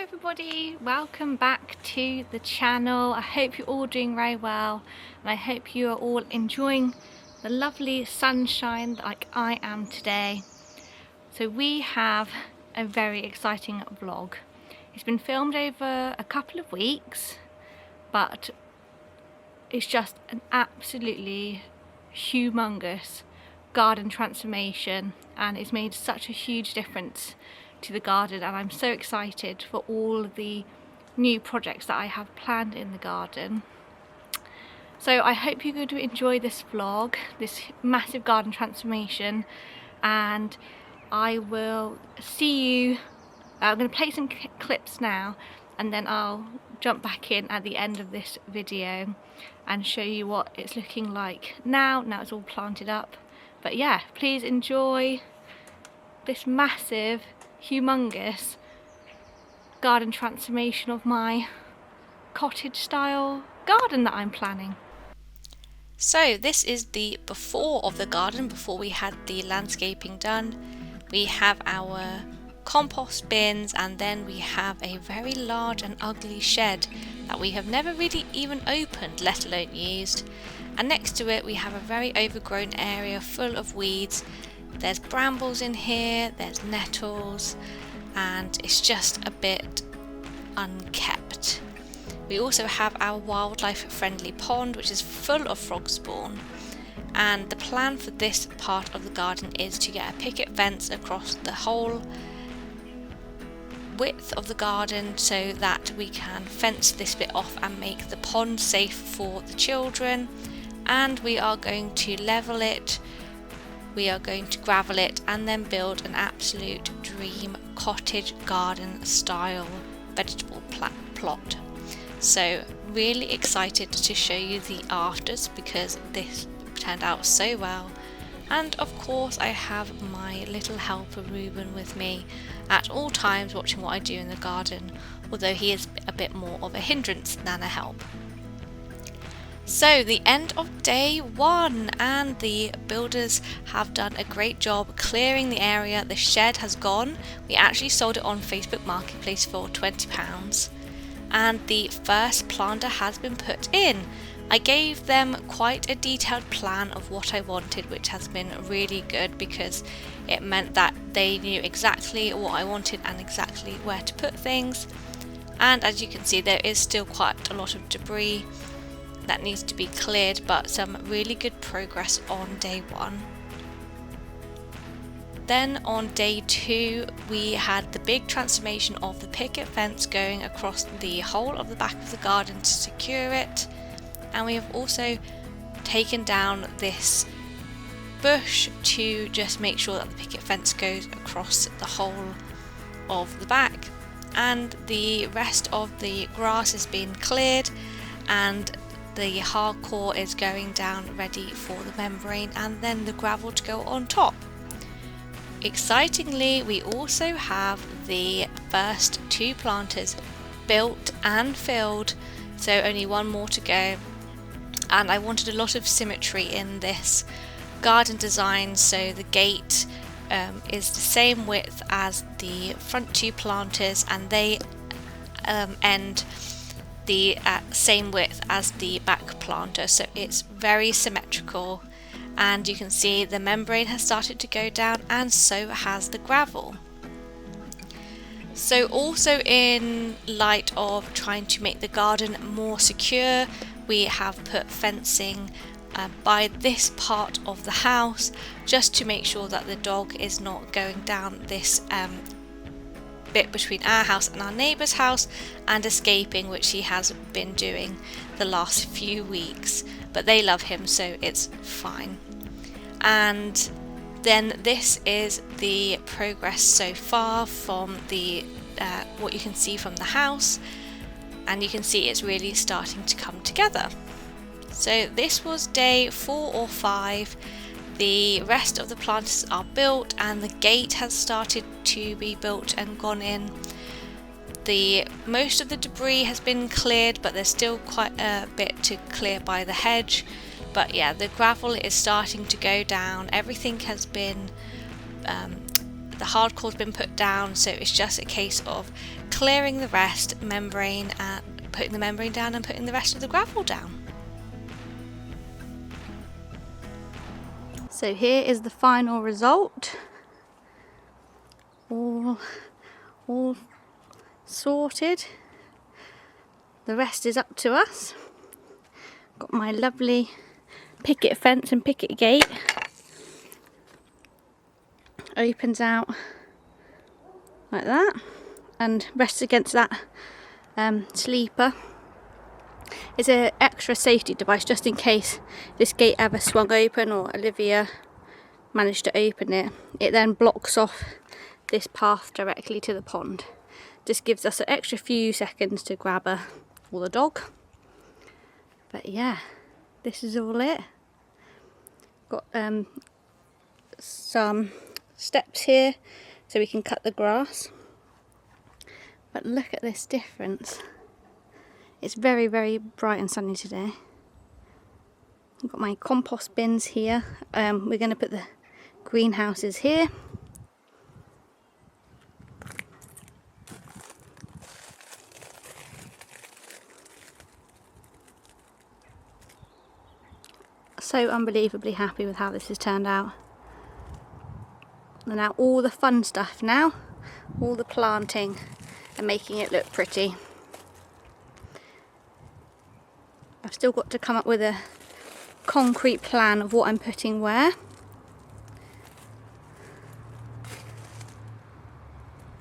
everybody, welcome back to the channel. I hope you're all doing very well and I hope you are all enjoying the lovely sunshine like I am today. So we have a very exciting vlog. It's been filmed over a couple of weeks, but it's just an absolutely humongous garden transformation and it's made such a huge difference to the garden, and I'm so excited for all the new projects that I have planned in the garden. So I hope you're going to enjoy this vlog, this massive garden transformation, and I will see you. I'm going to play some clips now and then I'll jump back in at the end of this video and show you what it's looking like now it's all planted up. But yeah, please enjoy this massive, humongous garden transformation of my cottage style garden that I'm planning. So this is the before of the garden, before we had the landscaping done. We have our compost bins, and then we have a very large and ugly shed that we have never really even opened, let alone used. And next to it we have a very overgrown area full of weeds. There's brambles in here, there's nettles, and it's just a bit unkept. We also have our wildlife friendly pond, which is full of frog spawn. And the plan for this part of the garden is to get a picket fence across the whole width of the garden so that we can fence this bit off and make the pond safe for the children. And we are going to level it, we are going to gravel it, and then build an absolute dream cottage garden style vegetable plot. So really excited to show you the afters because this turned out so well. And of course I have my little helper Ruben with me at all times watching what I do in the garden, although he is a bit more of a hindrance than a help. So the end of day one, and the builders have done a great job clearing the area. The shed has gone. We actually sold it on Facebook Marketplace for £20, and the first planter has been put in. I gave them quite a detailed plan of what I wanted, which has been really good because it meant that they knew exactly what I wanted and exactly where to put things. And as you can see, there is still quite a lot of debris that needs to be cleared, but some really good progress on day one. Then on day two we had the big transformation of the picket fence going across the whole of the back of the garden to secure it, and we have also taken down this bush to just make sure that the picket fence goes across the whole of the back, and the rest of the grass has been cleared and the hardcore is going down ready for the membrane and then the gravel to go on top. Excitingly, we also have the first two planters built and filled, so only one more to go. And I wanted a lot of symmetry in this garden design, so the gate is the same width as the front two planters, and they end the same width as the back planter, so it's very symmetrical. And you can see the membrane has started to go down, and so has the gravel. So also in light of trying to make the garden more secure, we have put fencing by this part of the house just to make sure that the dog is not going down this bit between our house and our neighbour's house and escaping, which he has been doing the last few weeks, but they love him so it's fine. And then this is the progress so far from the what you can see from the house, and you can see it's really starting to come together. So this was day 4 or 5. The rest of the planters are built and the gate has started to be built and gone in. Most of the debris has been cleared, but there's still quite a bit to clear by the hedge. But yeah, the gravel is starting to go down. Everything has been the hardcore's been put down, so it's just a case of clearing the rest membrane and putting the membrane down and putting the rest of the gravel down. So here is the final result. All sorted. The rest is up to us. Got my lovely picket fence and picket gate. Opens out like that and rests against that sleeper. It's an extra safety device just in case this gate ever swung open or Olivia managed to open it. It then blocks off this path directly to the pond. Just gives us an extra few seconds to grab her or the dog. But yeah, this is all it. Got some steps here so we can cut the grass. But look at this difference. It's very, very bright and sunny today. I've got my compost bins here. We're going to put the greenhouses here. So unbelievably happy with how this has turned out. And now all the fun stuff now, all the planting and making it look pretty. I've still got to come up with a concrete plan of what I'm putting where.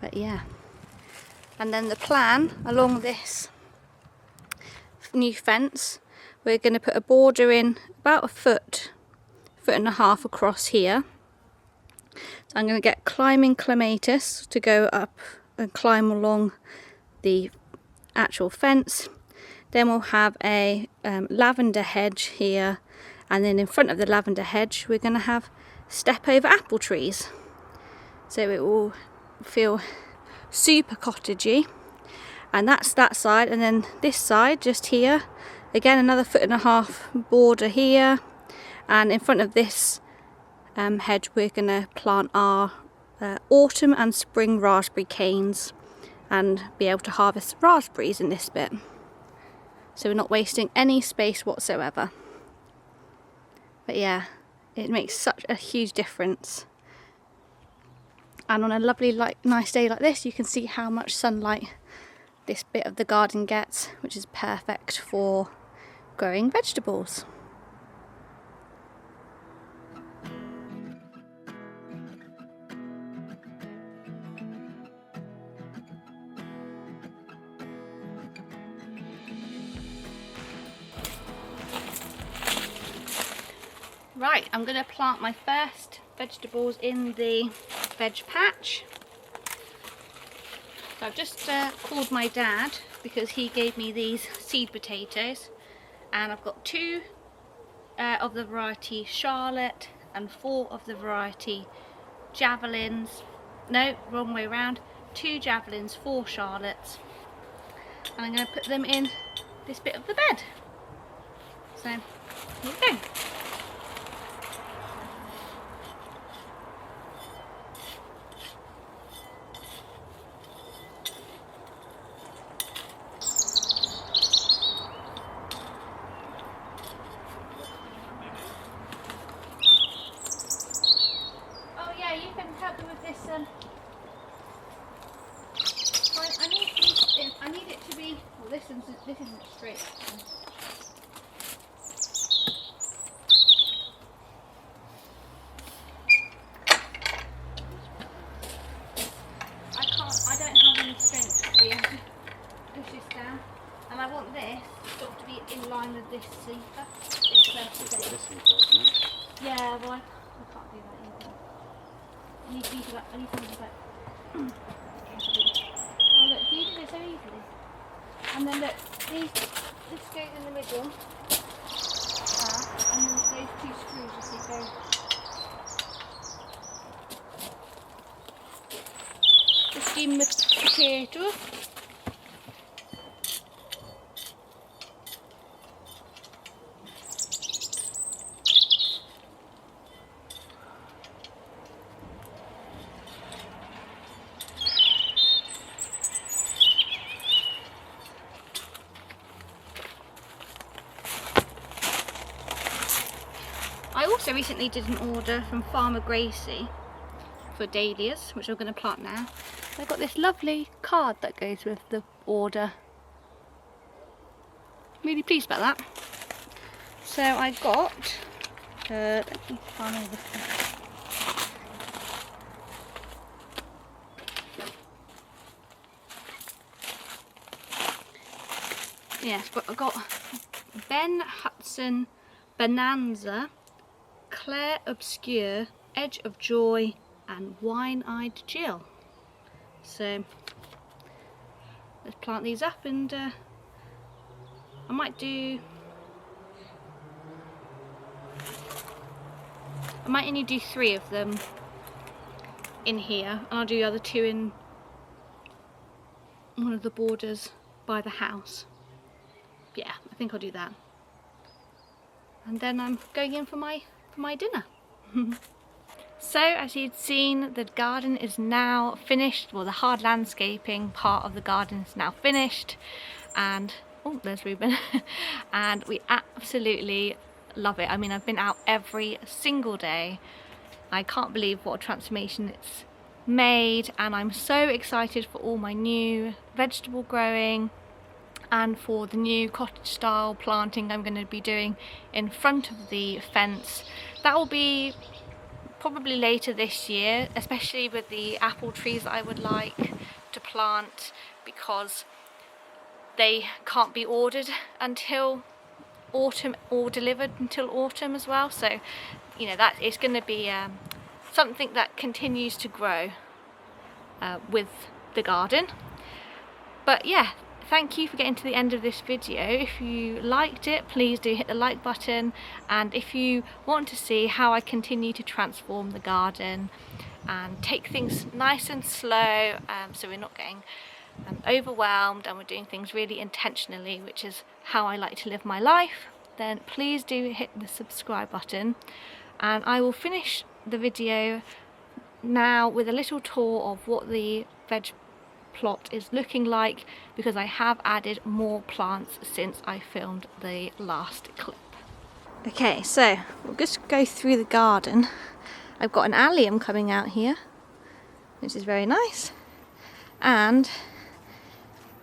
But yeah. And then the plan along this new fence, we're going to put a border in about a foot and a half across here. So I'm going to get climbing clematis to go up and climb along the actual fence. Then we'll have a lavender hedge here, and then in front of the lavender hedge we're going to have step over apple trees. So it will feel super cottagey. And that's that side, and then this side just here, again another foot and a half border here, and in front of this hedge we're going to plant our autumn and spring raspberry canes and be able to harvest raspberries in this bit. So we're not wasting any space whatsoever. But yeah, it makes such a huge difference. And on a lovely nice day like this, you can see how much sunlight this bit of the garden gets, which is perfect for growing vegetables. Right, I'm going to plant my first vegetables in the veg patch. So I've just called my dad because he gave me these seed potatoes, and I've got 2 of the variety Charlotte and 4 of the variety Javelins. No, wrong way around. 2 Javelins, 4 Charlottes, and I'm going to put them in this bit of the bed. So here we go. Help me with this. I need it to be. Well, this isn't straight. I don't have any strength to be able to push this down, and I want this sort of to be in line with this sleeper. Yeah, well, I can't do that either. I need something like. Oh look, you did it so easily. And then look, this goes in the middle. And then those 2 screws you see go. Just give them the potato. also recently did an order from Farmer Gracie for dahlias, which I'm going to plant now. I've got this lovely card that goes with the order. Really pleased about that. So I got, let me find over here. Yes, but I got Ben Hudson Bonanza, Claire Obscure, Edge of Joy, and Wine-Eyed Jill. So let's plant these up, and I might only do 3 of them in here, and I'll do the other 2 in one of the borders by the house. Yeah, I think I'll do that. And then I'm going in for my dinner. So as you'd seen, the garden is now finished. Well, the hard landscaping part of the garden is now finished, and oh, there's Ruben. And we absolutely love it. I mean, I've been out every single day. I can't believe what a transformation it's made, and I'm so excited for all my new vegetable growing and for the new cottage style planting I'm going to be doing in front of the fence. That will be probably later this year, especially with the apple trees that I would like to plant, because they can't be ordered until autumn or delivered until autumn as well. So you know, that is going to be something that continues to grow with the garden. But yeah, thank you for getting to the end of this video. If you liked it, please do hit the like button, and if you want to see how I continue to transform the garden and take things nice and slow, so we're not getting overwhelmed and we're doing things really intentionally, which is how I like to live my life, then please do hit the subscribe button. And I will finish the video now with a little tour of what the veg plot is looking like, because I have added more plants since I filmed the last clip. Okay, so we'll just go through the garden. I've got an allium coming out here, which is very nice, and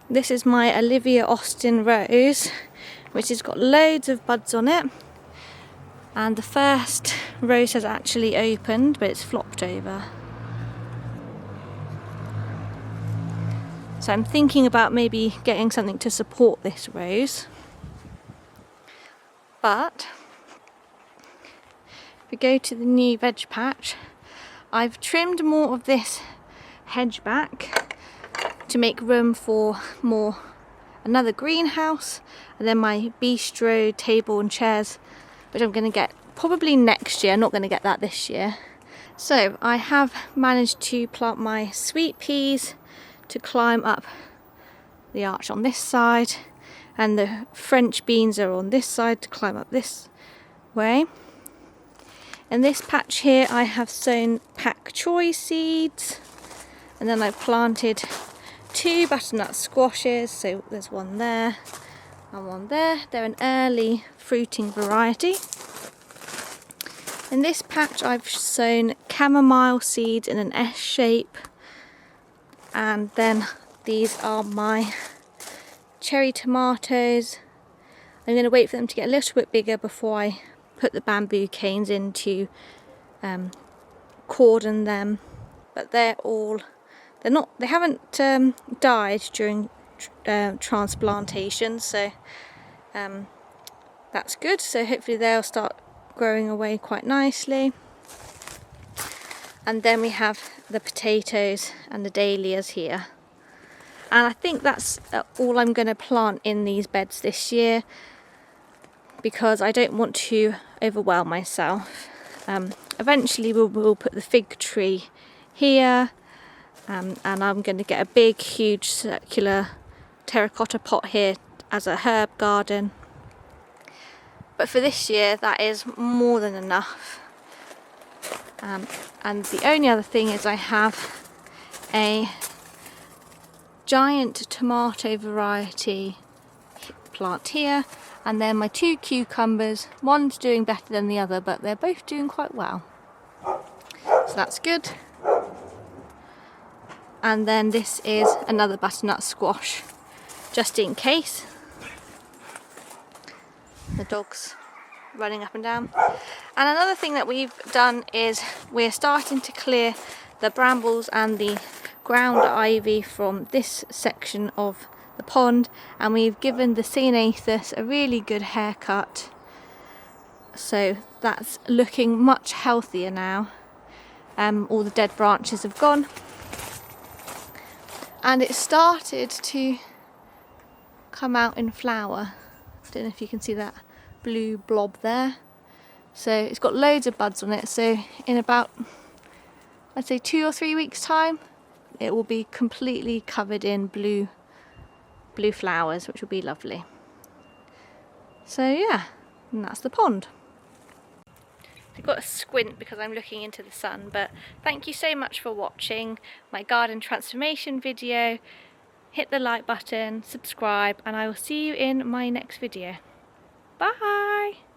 this is my Olivia Austin rose, which has got loads of buds on it, and the first rose has actually opened, but it's flopped over. So I'm thinking about maybe getting something to support this rose. But if we go to the new veg patch, I've trimmed more of this hedge back to make room for another greenhouse, and then my bistro table and chairs, which I'm going to get probably next year. I'm not going to get that this year. So I have managed to plant my sweet peas to climb up the arch on this side, and the French beans are on this side to climb up this way. In this patch here I have sown pak choy seeds, and then I've planted 2 butternut squashes, so there's one there and one there. They're an early fruiting variety. In this patch I've sown chamomile seeds in an S shape, and then these are my cherry tomatoes. I'm going to wait for them to get a little bit bigger before I put the bamboo canes in to cordon them. But they haven't died during transplantation, so that's good. So hopefully they'll start growing away quite nicely. And then we have the potatoes and the dahlias here. And I think that's all I'm going to plant in these beds this year, because I don't want to overwhelm myself. Eventually we'll put the fig tree here, and I'm going to get a big huge circular terracotta pot here as a herb garden. But for this year that is more than enough. And the only other thing is I have a giant tomato variety plant here, and then my 2 cucumbers. One's doing better than the other, but they're both doing quite well, so that's good. And then this is another butternut squash, just in case. The dog's running up and down. And another thing that we've done is we're starting to clear the brambles and the ground ivy from this section of the pond, and we've given the ceanothus a really good haircut, so that's looking much healthier now. All the dead branches have gone, and it started to come out in flower. Don't know if you can see that blue blob there. So it's got loads of buds on it, so in about, I'd say 2 or 3 weeks time, it will be completely covered in blue flowers, which will be lovely. So yeah, and that's the pond. I've got a squint because I'm looking into the sun, but thank you so much for watching my garden transformation video. Hit the like button, subscribe, and I will see you in my next video. Bye!